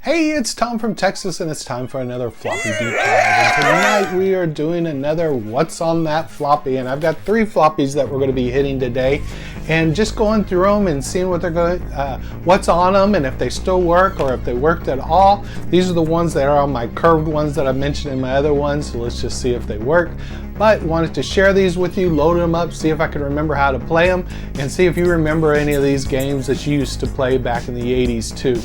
Hey, it's Tom from Texas, and it's time for another floppy deep dive. And tonight we are doing another What's on That Floppy, and I've got 3 floppies that we're going to be hitting today, and just going through them and seeing what they're going, what's on them, and if they still work or if they worked at all. These are the ones that are on my curved ones that I mentioned in my other ones, so let's just see if they work. But wanted to share these with you, load them up, see if I can remember how to play them, and see if you remember any of these games that you used to play back in the 80s too.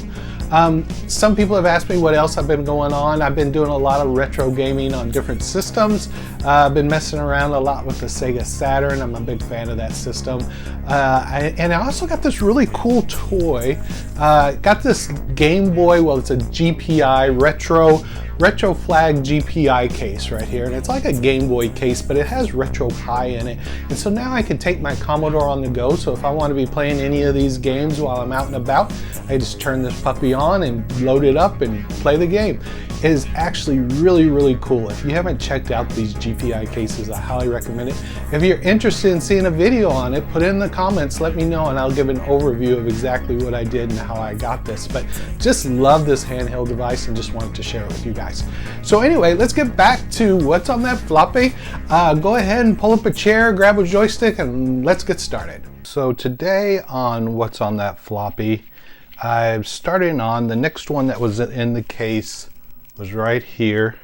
Some people have asked me what else I've been going on. I've been doing a lot of retro gaming on different systems. I've been messing around a lot with the Sega Saturn. I'm a big fan of that system. And I also got this really cool toy. Got this Game Boy, well, it's a GPI retro flag GPI case right here, and it's like a Game Boy case, but it has RetroPie in it. And so now I can take my Commodore on the go, so if I want to be playing any of these games while I'm out and about, I just turn this puppy on and load it up and play the game. It is actually really cool. If you haven't checked out these GPI cases, I highly recommend it. If you're interested in seeing a video on it, put it in the comments, let me know, and I'll give an overview of exactly what I did and how I got this. But just love this handheld device and just wanted to share it with you guys. So anyway, let's get back to what's on that floppy. Go ahead and pull up a chair, grab a joystick, and let's get started. So today on what's on that floppy, I'm starting on the next one that was in the case was right here,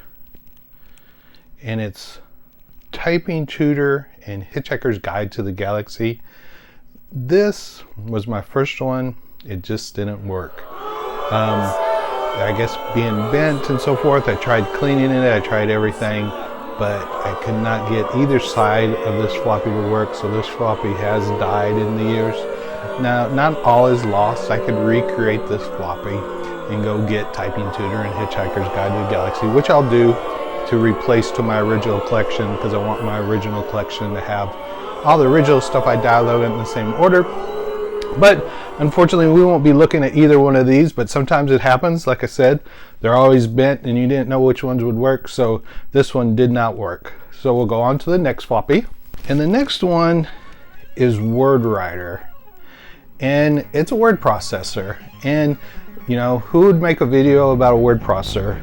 and it's Typing Tutor and Hitchhiker's Guide to the Galaxy. This was my first one. It just didn't work. I guess being bent and so forth, I tried cleaning it, I tried everything, but I could not get either side of this floppy to work, so this floppy has died in the years. Now, not all is lost. I could recreate this floppy and go get Typing Tutor and Hitchhiker's Guide to the Galaxy, which I'll do to replace to my original collection, because I want my original collection to have all the original stuff I downloaded in the same order. But unfortunately, we won't be looking at either one of these, but sometimes it happens. Like I said, they're always bent and you didn't know which ones would work, so this one did not work. So we'll go on to the next floppy. And the next one is WordWriter. And it's a word processor. And you know, who would make a video about a word processor?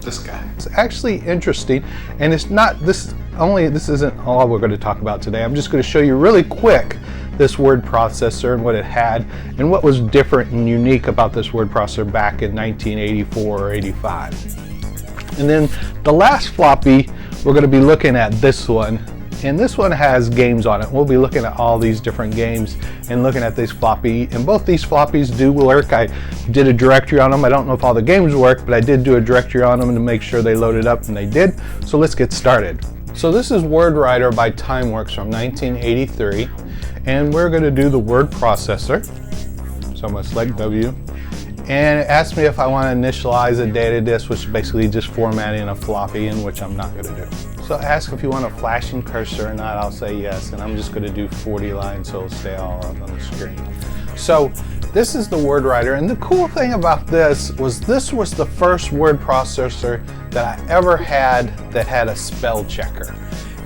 This guy. It's actually interesting, and it's not this isn't all we're going to talk about today. I'm just going to show you really quick this word processor and what it had and what was different and unique about this word processor back in 1984 or 85. And then the last floppy, we're going to be looking at this one, and this one has games on it. We'll be looking at all these different games and looking at this floppy, and both these floppies do work. I did a directory on them. I don't know if all the games work, but I did do a directory on them to make sure they loaded up, and they did. So let's get started. So this is WordWriter by TimeWorks from 1983, and we're going to do the word processor. So I'm going to select W, and it asks me if I want to initialize a data disk, which is basically just formatting a floppy, in which I'm not going to do. So ask if you want a flashing cursor or not. I'll say yes, and I'm just going to do 40 lines so it'll stay all up on the screen. So this is the WordWriter, and the cool thing about this was the first word processor that I ever had that had a spell checker.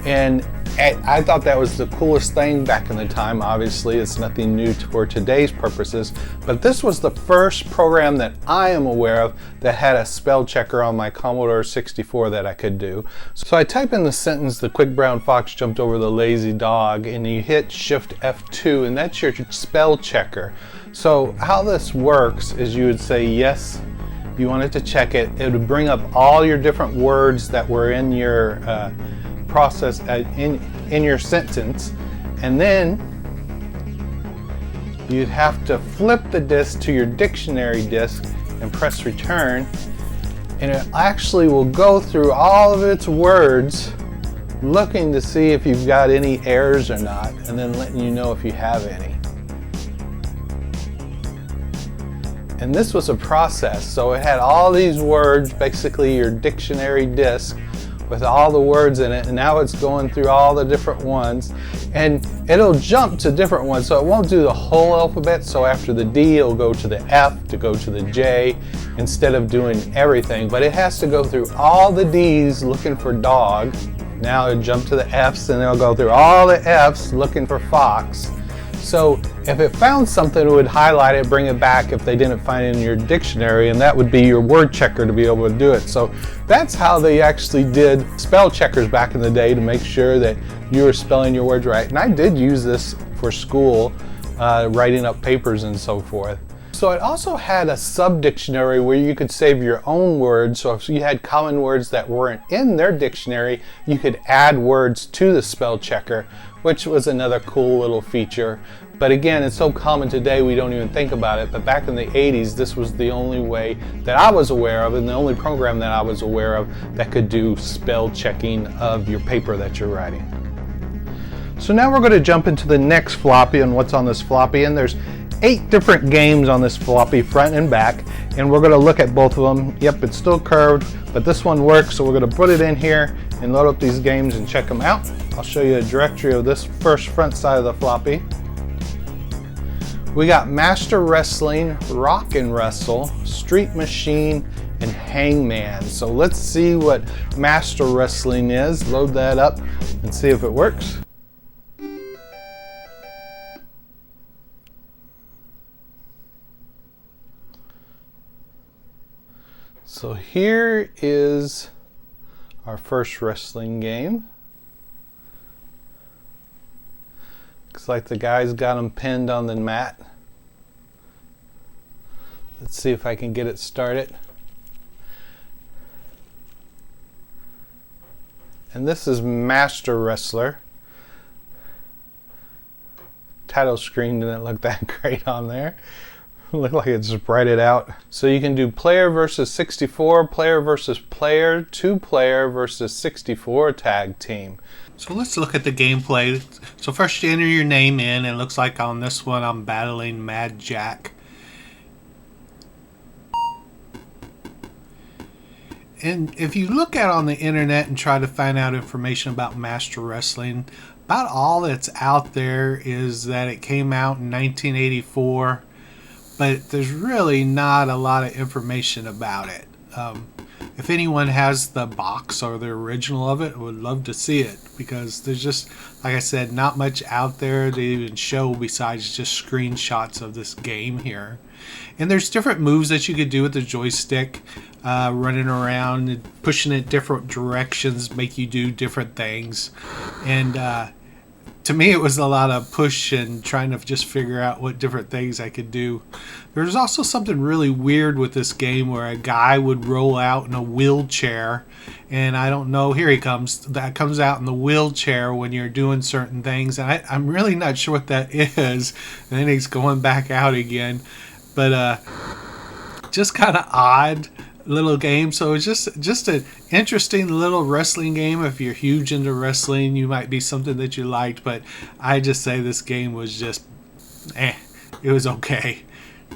And I thought that was the coolest thing back in the time. Obviously, it's nothing new for today's purposes, but this was the first program that I am aware of that had a spell checker on my Commodore 64 that I could do. So I type in the sentence, "The quick brown fox jumped over the lazy dog," and you hit Shift F2, and that's your spell checker. So how this works is you would say yes. If you wanted to check it, it would bring up all your different words that were in your process in your sentence, and then you'd have to flip the disk to your dictionary disk and press return, and it actually will go through all of its words looking to see if you've got any errors or not, and then letting you know if you have any. And this was a process, so it had all these words, basically your dictionary disk with all the words in it, and now it's going through all the different ones, and it'll jump to different ones, so it won't do the whole alphabet. So after the D, it'll go to the F to go to the J instead of doing everything, but it has to go through all the D's looking for dog. Now it'll jump to the F's, and it'll go through all the F's looking for fox. So if it found something, it would highlight it, bring it back if they didn't find it in your dictionary, and that would be your word checker to be able to do it. So that's how they actually did spell checkers back in the day, to make sure that you were spelling your words right. And I did use this for school, writing up papers and so forth. So it also had a sub-dictionary where you could save your own words. So if you had common words that weren't in their dictionary, you could add words to the spell checker, which was another cool little feature. But again, it's so common today we don't even think about it. But back in the 80s, this was the only way that I was aware of, and the only program that I was aware of that could do spell checking of your paper that you're writing. So now we're going to jump into the next floppy and what's on this floppy. And there's 8 different games on this floppy, front and back, and we're going to look at both of them. Yep, it's still curved, but this one works, so we're going to put it in here and load up these games and check them out. I'll show you a directory of this first front side of the floppy. We got Master Wrestling, Rock and Wrestle, Street Machine, and Hangman. So let's see what Master Wrestling is. Load that up and see if it works. So here is our first wrestling game. Looks like the guy's got him pinned on the mat. Let's see if I can get it started. And this is Master Wrestler. Title screen didn't look that great on there. Look like it's spread out. So you can do player versus 64, player versus player, 2-player versus 64 tag team. So let's look at the gameplay. So first you enter your name in, and it looks like on this one I'm battling Mad Jack. And if you look at on the internet and try to find out information about Master Wrestling, about all that's out there is that it came out in 1984. But there's really not a lot of information about it. If anyone has the box or the original of it, I would love to see it, because there's just, like I said, not much out there to even show besides just screenshots of this game here. And there's different moves that you could do with the joystick, running around and pushing it different directions, make you do different things. And to me, it was a lot of push and trying to just figure out what different things I could do. There's also something really weird with this game where a guy would roll out in a wheelchair, and I don't know, here he comes, that comes out in the wheelchair when you're doing certain things, and I'm really not sure what that is, and then he's going back out again. But just kind of odd little game. So it's just an interesting little wrestling game. If you're huge into wrestling, you might be something that you liked, but I just say this game was just it was okay.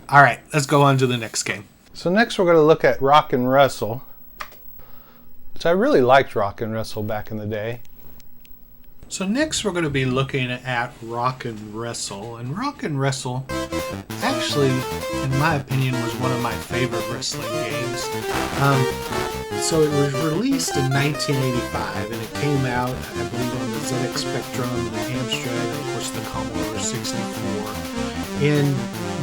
All right, let's go on to the next game. So next we're going to look at Rock and Wrestle, which I really liked Rock and Wrestle back in the day. So next we're going to be looking at Rock and Wrestle. And Rock and Wrestle actually, in my opinion, was one of my favorite wrestling games. So it was released in 1985, and it came out, I believe, on the ZX Spectrum, the Amstrad, and of course the Commodore 64. And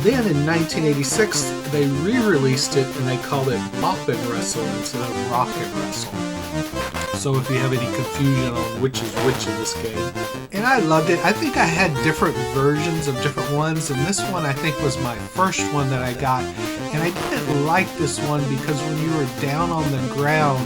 then in 1986, they re-released it, and they called it Bop and Wrestle instead of Rock and Wrestle. So if you have any confusion on which is which in this game. And I loved it. I think I had different versions of different ones, and this one I think was my first one that I got. And I didn't like this one because when you were down on the ground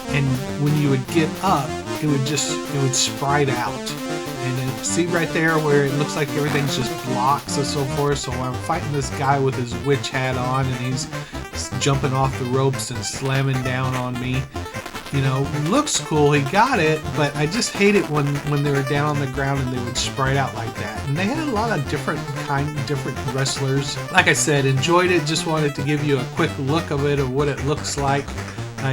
and when you would get up, it would sprite out. And then, see right there where it looks like everything's just blocks and so forth. So I'm fighting this guy with his witch hat on, and he's jumping off the ropes and slamming down on me. You know, looks cool, he got it, but I just hate it when they were down on the ground and they would sprite out like that. And they had a lot of different wrestlers. Like I said, enjoyed it, just wanted to give you a quick look of it, of what it looks like.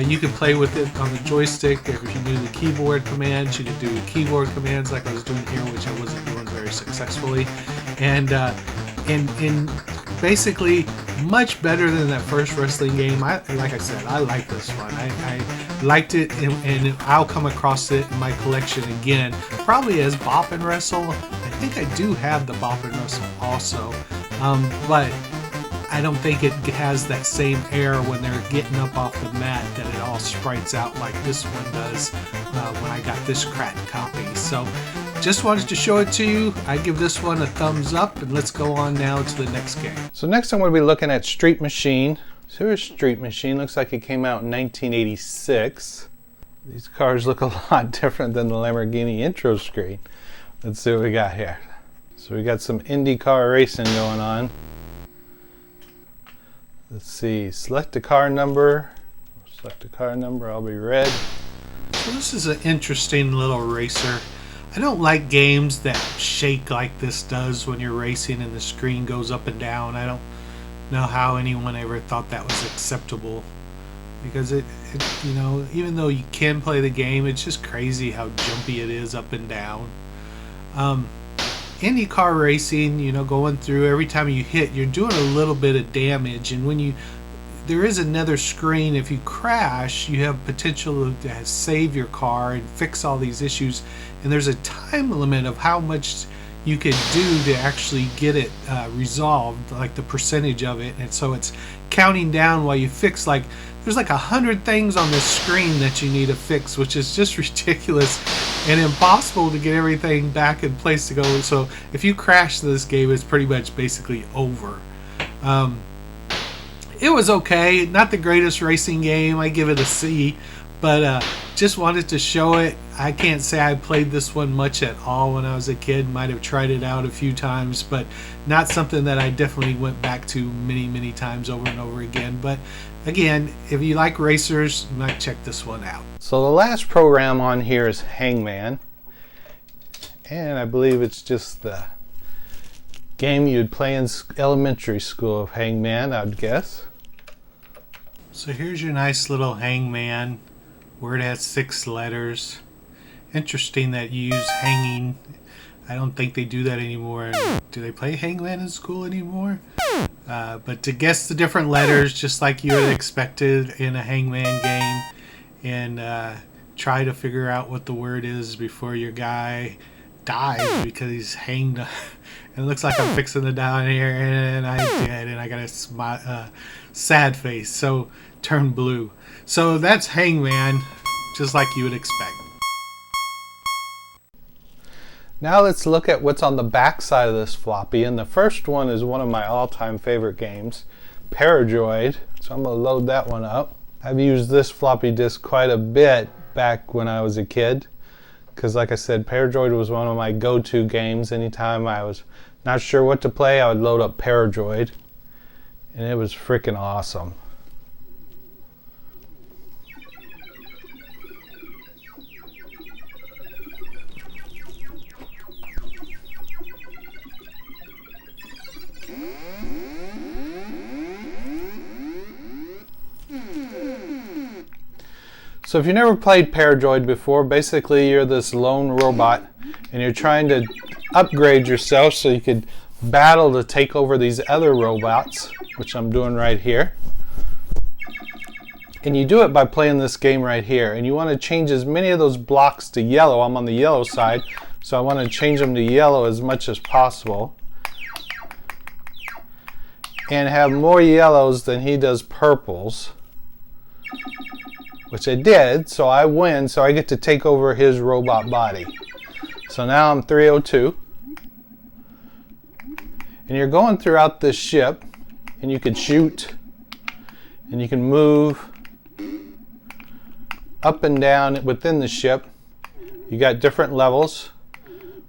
You could play with it on the joystick. If you do the keyboard commands, you could do keyboard commands like I was doing here, which I wasn't doing very successfully. And basically much better than that first wrestling game. Like I said, I like this one. I liked it, and I'll come across it in my collection again, probably as Bop and Wrestle. I think I do have the Bop and Rustle also, but I don't think it has that same air when they're getting up off the mat that it all sprites out like this one does when I got this cracked copy. So just wanted to show it to you. I give this one a thumbs up, and let's go on now to the next game. So next I'm going to be looking at Street Machine. So here's Street Machine. Looks like it came out in 1986. These cars look a lot different than the Lamborghini intro screen. Let's see what we got here. So we got some IndyCar racing going on. Let's see, select a car number. Select a car number, I'll be red. So this is an interesting little racer. I don't like games that shake like this does when you're racing and the screen goes up and down. I don't know how anyone ever thought that was acceptable, because it you know, even though you can play the game, it's just crazy how jumpy it is up and down. IndyCar racing, you know, going through, every time you hit, you're doing a little bit of damage, and when there is another screen, if you crash, you have potential to save your car and fix all these issues, and there's a time limit of how much you can do to actually get it resolved, like the percentage of it, and so it's counting down while you fix, like there's like 100 things on this screen that you need to fix, which is just ridiculous and impossible to get everything back in place to go. So if you crash this game, it's pretty much basically over. It was okay, not the greatest racing game. I give it a C, but just wanted to show it. I can't say I played this one much at all when I was a kid. Might have tried it out a few times, but not something that I definitely went back to many times over and over again. But again, if you like racers, you might check this one out. So the last program on here is Hangman, and I believe it's just the game you'd play in elementary school of Hangman, I'd guess. So here's your nice little Hangman. Word has 6 letters. Interesting that you use hanging. I don't think they do that anymore. Do they play Hangman in school anymore? But to guess the different letters, just like you would expected in a Hangman game, and try to figure out what the word is before your guy dies because he's hanged. And it looks like I'm fixing to die here, and I did, and I got a sad face, so turn blue. So that's Hangman, just like you would expect. Now let's look at what's on the back side of this floppy, and the first one is one of my all-time favorite games, Paradroid. So I'm going to load that one up. I've used this floppy disk quite a bit back when I was a kid, because like I said, Paradroid was one of my go-to games. Anytime I was not sure what to play, I would load up Paradroid, and it was freaking awesome. So if you never played Paradroid before, basically you're this lone robot and you're trying to upgrade yourself so you could battle to take over these other robots, which I'm doing right here. And you do it by playing this game right here, and you want to change as many of those blocks to yellow. I'm on the yellow side, so I want to change them to yellow as much as possible and have more yellows than he does purples, which I did, so I win, so I get to take over his robot body. So now I'm 302. And you're going throughout this ship, and you can shoot, and you can move up and down within the ship. You got different levels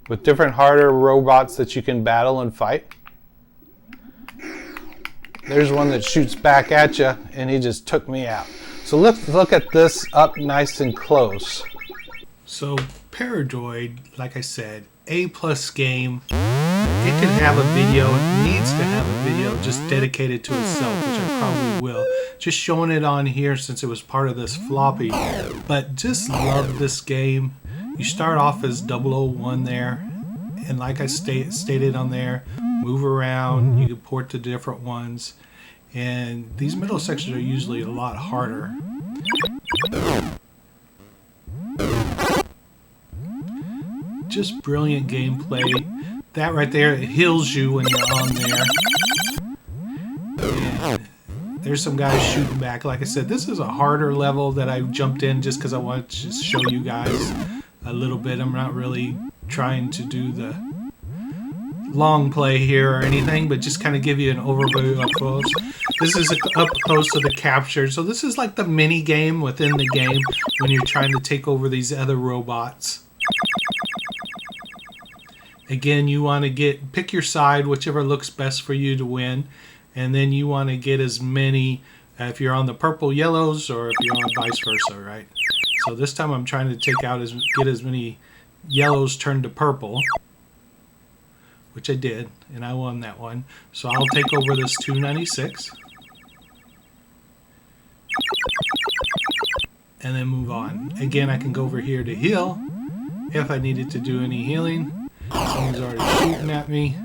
with different harder robots that you can battle and fight. There's one that shoots back at you, and he just took me out. So let's look at this up nice and close. So Paradroid, like I said, A+ game. It can have a video, it needs to have a video just dedicated to itself, which I probably will. Just showing it on here since it was part of this floppy. But just love this game. You start off as 001 there, and like I stated on there, move around, you can port to different ones. And these middle sections are usually a lot harder. Just brilliant gameplay. that right there, it heals you when you're on there. And there's some guys shooting back. Like I said, this is a harder level that I jumped in just because I wanted to just show you guys a little bit. I'm not really trying to do the long play here or anything, but just kind of give you an overview up close. This is up close to the capture. So this is like the mini game within the game when you're trying to take over these other robots. Again, you want to pick your side, whichever looks best for you to win. And then you want to get as many, if you're on the purple yellows or if you're on vice versa, right? So this time I'm trying to get as many yellows turned to purple, which I did, and I won that one. So I'll take over this 296. And then move on. Again, I can go over here to heal if I needed to do any healing. Someone's already shooting at me.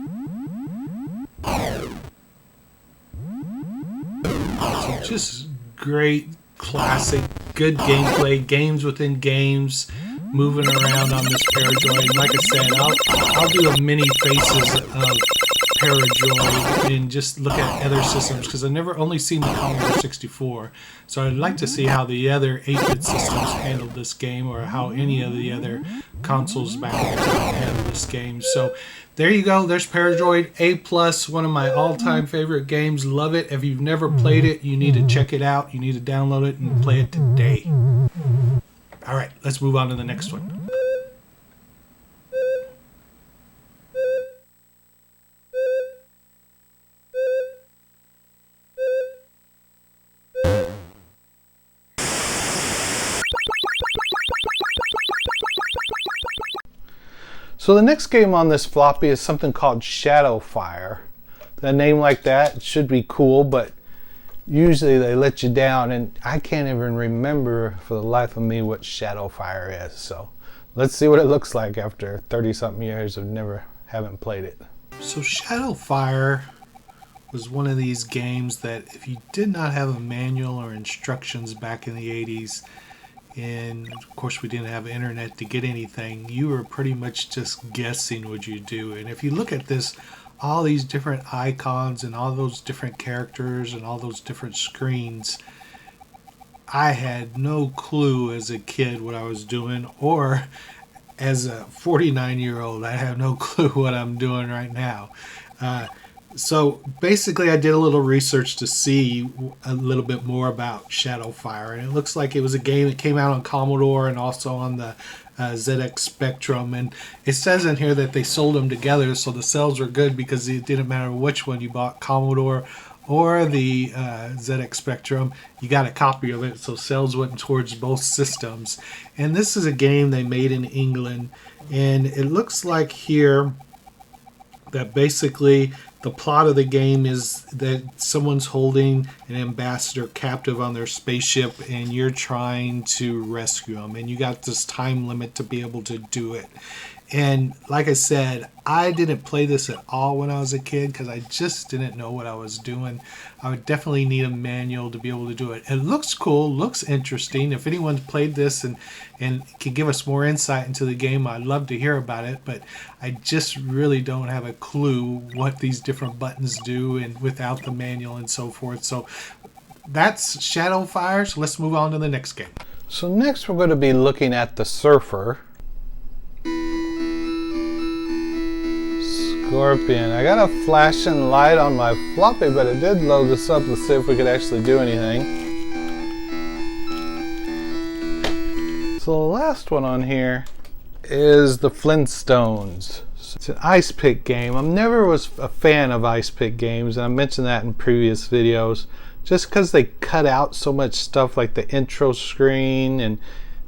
So just great, classic, good gameplay, games within games, moving around on this Paradroid. Like I said, I'll do a mini faces of Paradroid and just look at other systems because I've never only seen the Commodore 64. So I'd like to see how the other 8-bit systems handled this game or how any of the other consoles back in the time handled this game. So there you go. There's Paradroid A+, one of my all-time favorite games. Love it. If you've never played it, you need to check it out. You need to download it and play it today. All right, let's move on to the next one. So the next game on this floppy is something called Shadowfire. A name like that should be cool, but usually they let you down, and I can't even remember for the life of me what Shadowfire is. So let's see what it looks like after 30-something years of haven't played it. So Shadowfire was one of these games that if you did not have a manual or instructions back in the 80s, and of course we didn't have internet to get anything, you were pretty much just guessing what you do. And if you look at this, all these different icons and all those different characters and all those different screens, I had no clue as a kid what I was doing, or as a 49-year-old, I have no clue what I'm doing right now. So basically I did a little research to see a little bit more about Shadowfire, and it looks like it was a game that came out on Commodore and also on the ZX Spectrum, and it says in here that they sold them together, so the sales were good because it didn't matter which one you bought, Commodore or the ZX Spectrum, you got a copy of it, so sales went towards both systems. And this is a game they made in England, and it looks like here that basically the plot of the game is that someone's holding an ambassador captive on their spaceship and you're trying to rescue them, and you got this time limit to be able to do it. And like I said, I didn't play this at all when I was a kid because I just didn't know what I was doing. I would definitely need a manual to be able to do it. It looks cool, looks interesting. If anyone's played this and can give us more insight into the game, I'd love to hear about it. But I just really don't have a clue what these different buttons do and without the manual and so forth. So that's Shadowfire. So let's move on to the next game. So next we're going to be looking at the Surfer. Scorpion. I got a flashing light on my floppy, but it did load this up. Let's see if we could actually do anything. So the last one on here is the Flintstones. It's an ice pick game. I never was a fan of ice pick games, and I mentioned that in previous videos, just because they cut out so much stuff like the intro screen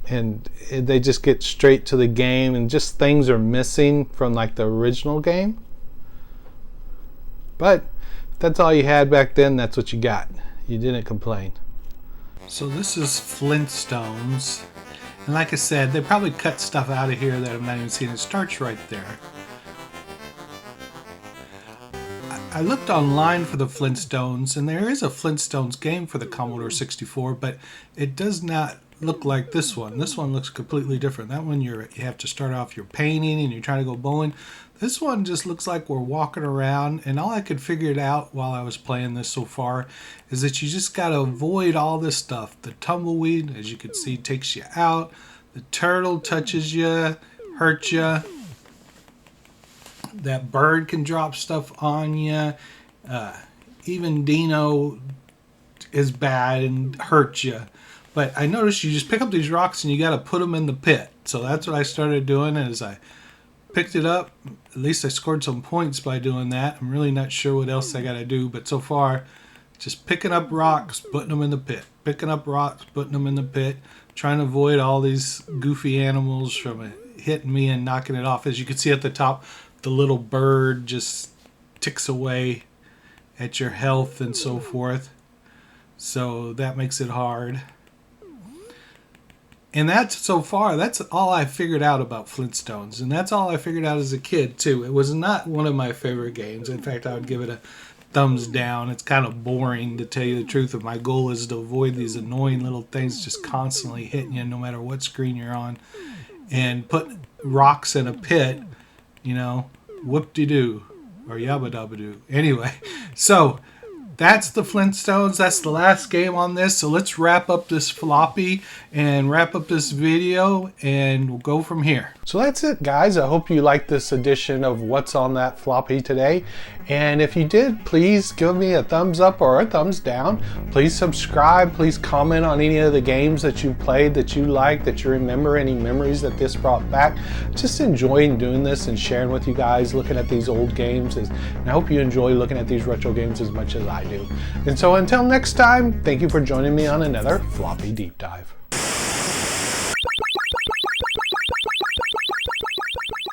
and they just get straight to the game, and just things are missing from like the original game. But if that's all you had back then, that's what you got. You didn't complain. So this is Flintstones, and like I said, they probably cut stuff out of here that I'm not even seeing. It starts right there. I looked online for the Flintstones, and there is a Flintstones game for the Commodore 64, but it does not look like this one. This one looks completely different. That one you have to start off your painting and you're trying to go bowling. This one just looks like we're walking around, and all I could figure it out while I was playing this so far is that you just got to avoid all this stuff. The tumbleweed, as you can see, takes you out. The turtle touches you, hurts you. That bird can drop stuff on you. Even Dino is bad and hurts you. But I noticed you just pick up these rocks and you got to put them in the pit. So that's what I started doing as I picked it up. At least I scored some points by doing that. I'm really not sure what else I got to do. But so far, just picking up rocks, putting them in the pit. Picking up rocks, putting them in the pit. Trying to avoid all these goofy animals from hitting me and knocking it off. As you can see at the top, the little bird just ticks away at your health and so forth. So that makes it hard. And that's, so far, that's all I figured out about Flintstones. And that's all I figured out as a kid, too. It was not one of my favorite games. In fact, I would give it a thumbs down. It's kind of boring, to tell you the truth. If my goal is to avoid these annoying little things just constantly hitting you no matter what screen you're on. And put rocks in a pit, you know, whoop-de-doo. Or yabba-dabba-doo. Anyway, so that's the Flintstones. That's the last game on this. So let's wrap up this floppy and wrap up this video, and we'll go from here. So that's it, guys. I hope you liked this edition of What's on That Floppy today. And if you did, please give me a thumbs up or a thumbs down. Please subscribe. Please comment on any of the games that you played, that you like, that you remember, any memories that this brought back. Just enjoying doing this and sharing with you guys, looking at these old games. And I hope you enjoy looking at these retro games as much as I do. And so until next time, thank you for joining me on another Floppy Deep Dive.